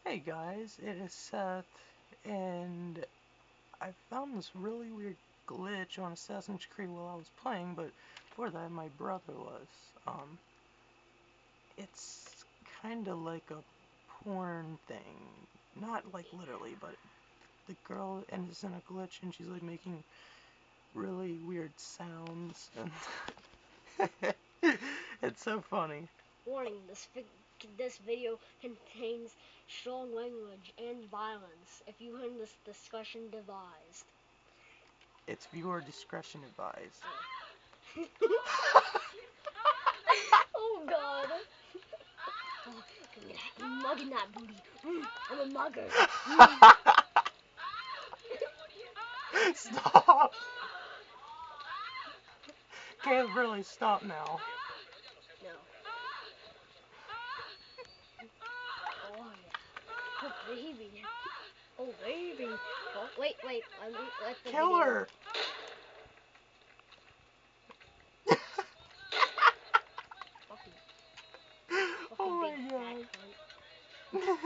Hey guys, it is Seth, and I found this really weird glitch on Assassin's Creed while I was playing, but before that my brother was. It's kinda like a porn thing. Not like literally, but the girl is in a glitch and she's like making really weird sounds, and it's so funny. Warning, this video contains strong language and violence. If you find this discussion advised. It's viewer discretion advised. Oh god. Oh, I'm mugging that booty. I'm a mugger. Stop! Can't really stop now. No. Oh yeah. Oh baby. Oh baby. Oh wait. Let the Kill video. her! Fucking Oh big my fat god. cunt.